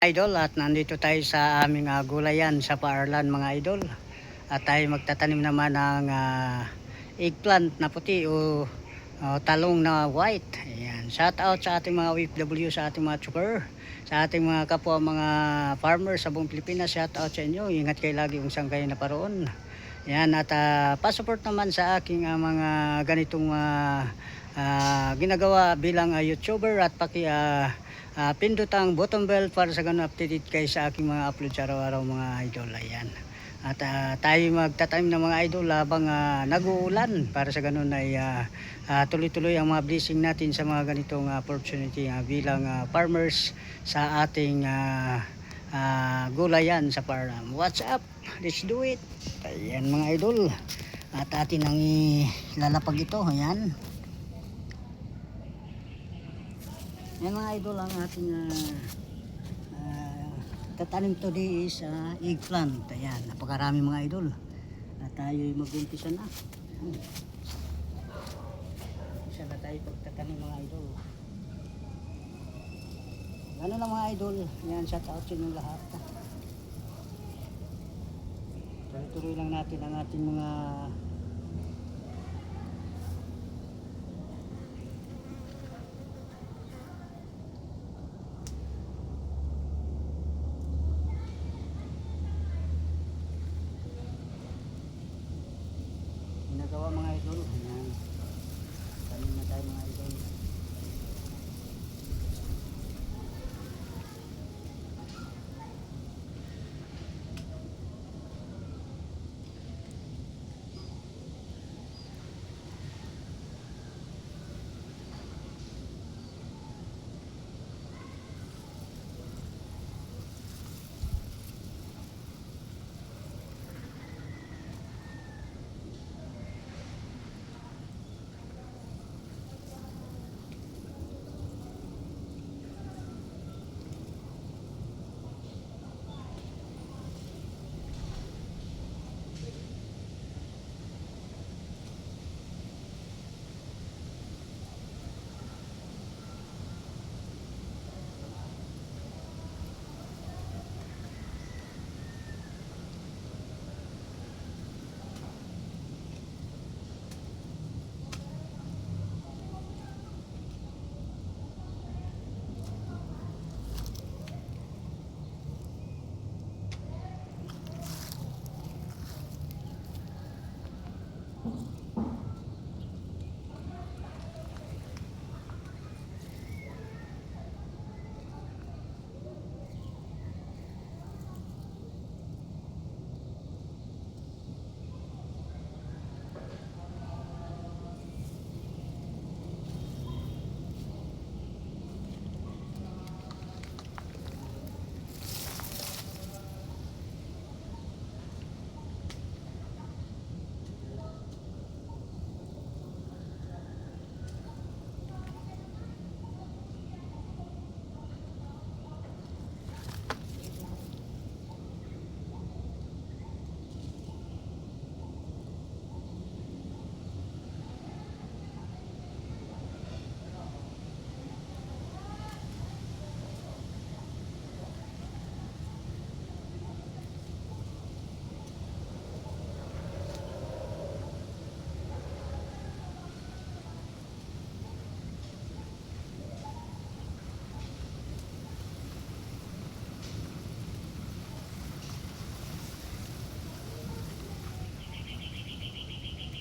Idol, at nandito tayo sa aming gulayan sa Paarlan mga idol. At tayo magtatanim naman ng eggplant na puti o talong na white. Ayan. Shout out sa ating mga OFW, sa ating mga chopper, sa ating mga kapwa mga farmers sa buong Pilipinas. Shout out sa inyo. Ingat kayo lagi kung saan kayo naparoon. Ayan, at pa-support naman sa aking mga ganitong ginagawa bilang YouTuber, at pindot ang button bell para sa ganun updated kayo sa aking mga upload sa araw-araw mga idol. Ayan. At tayo magtatanim ng mga idol habang nag-uulan, para sa ganun ay tuloy-tuloy ang mga blessing natin sa mga ganitong opportunity bilang farmers sa ating gulayan sa Paarlan. What's up? Let's do it. Ayan mga idol. At atin ang ilalapag ito. Ayan. Ayan mga idol, ang ating tatanim to di is eggplant. Ayan, napakarami mga idol. At tayo mag-umpisa na. Umpisa na tayo pagtatanim mga idol. Gano'n lang mga idol. Ayan, shout out sa inyong lahat. Tuloy-tuloy lang natin ang ating mga ginagawa mga idol. Ayan, tanim na tayo mga idol.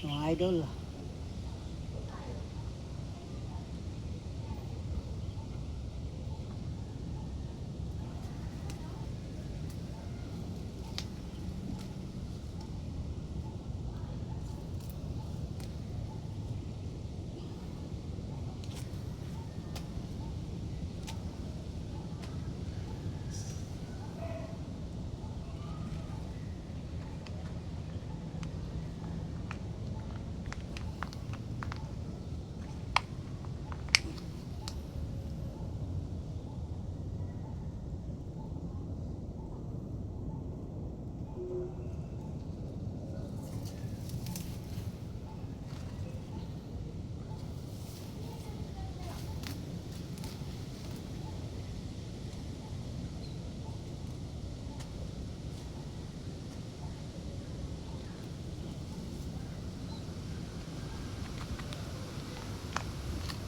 Mga idol,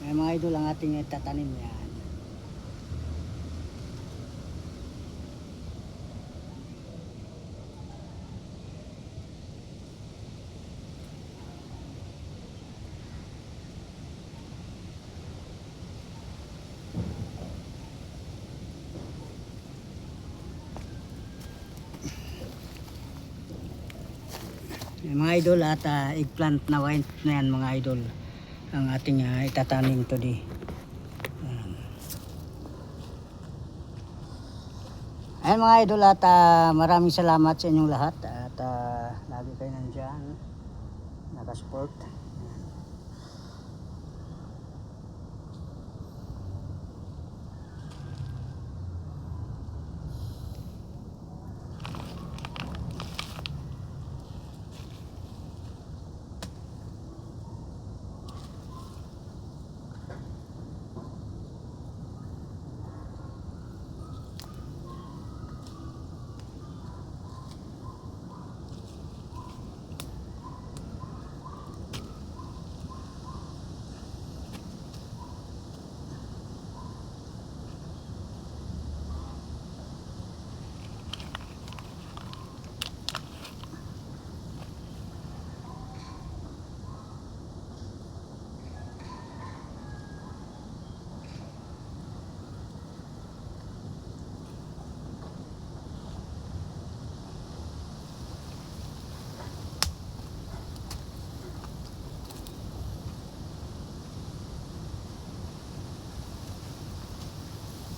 Ayan mga idol ang ating tatanim yan. Mga idol at eggplant na white na yan mga idol ang ating itatanim today. Ayan mga idol at maraming salamat sa inyong lahat at lagi kayo nandyan nakasupport.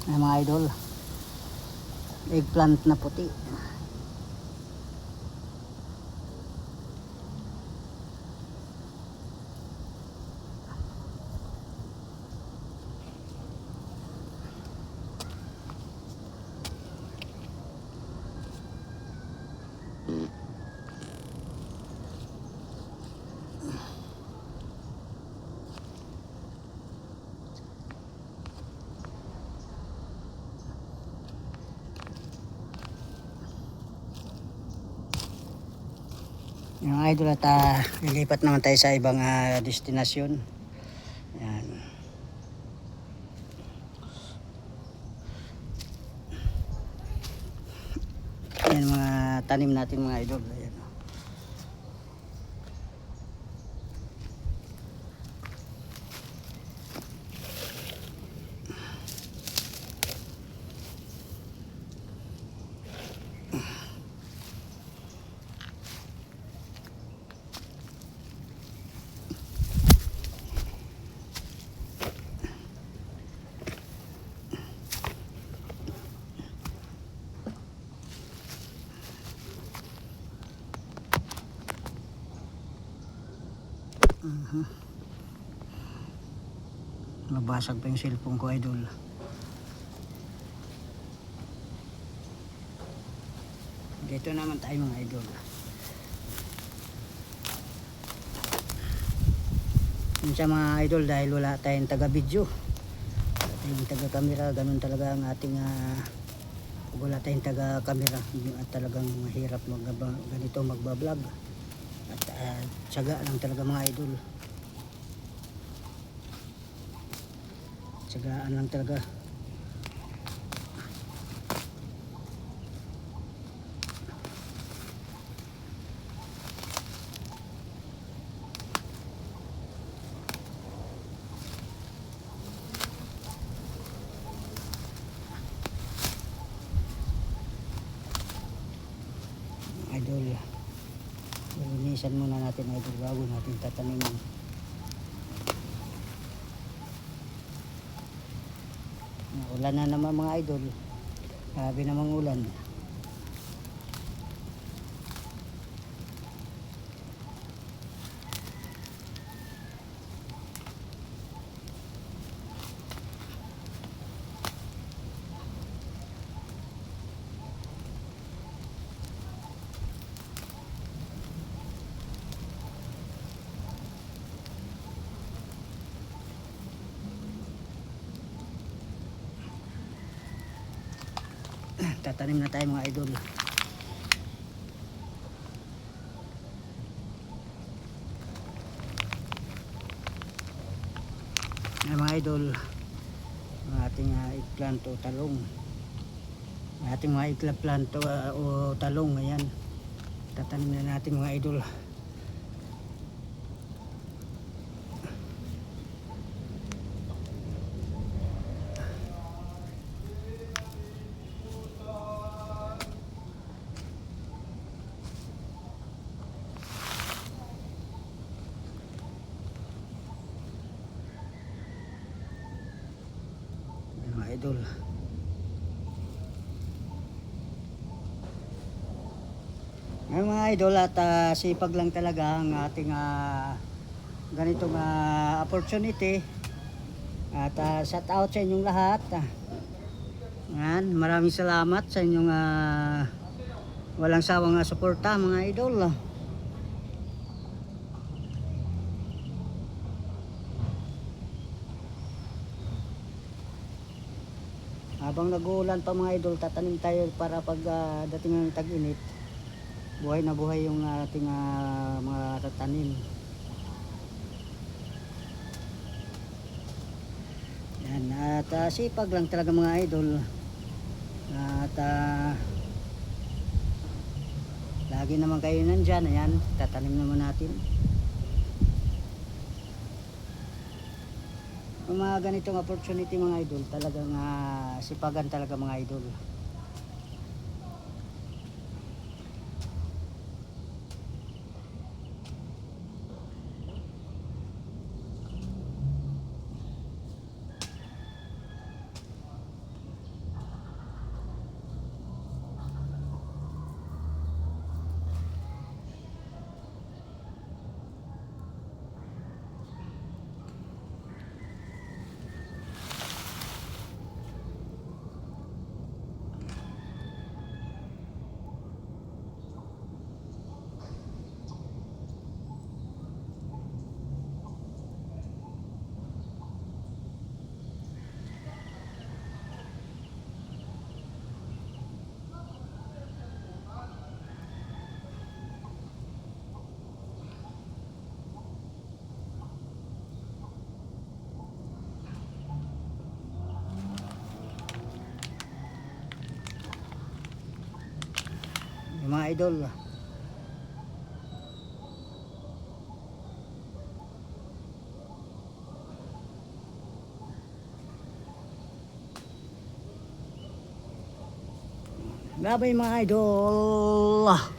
Ayan mga idol, eggplant na puti. Yung idol at lilipat naman tayo sa ibang destinasyon. Ayan. Ayan mga tanim natin mga idol. Ayan. Mabasag pa yung cellphone ko idol. Dito naman tayo mga idol. Yun sa mga idol dahil wala tayong taga video, wala tayong taga camera, ganun talaga ang ating wala tayong taga camera at talagang mahirap ganito magbablog at tsaga lang talaga mga idol. Tsagaan lang talaga. Idol, linisan muna natin idol bago natin tatanimin. Ulan na naman mga idol, grabe namang ulan. Tatanim na tayo mga idol. Mga idol ang ating eggplant o talong. Ang ating mga eggplant o talong, ayan. Tatanim na natin mga idol. Mga idol, ngayon mga idol, at sipag lang talaga ang ating ganitong opportunity. At shout out sa inyong lahat. Yan, maraming salamat sa inyong walang sawang suporta mga idol. Habang nag-uulan pa mga idol, tatanim tayo para pag dating ng tag-init, buhay na buhay yung ating mga tatanim. Yan, at sipag lang talaga mga idol. At lagi naman kayo nandyan. Ayan, tatanim naman natin. Yung mga ganitong opportunity mga idol, talagang sipagan talaga mga idol. Yung mga idol, bye bye mga idol.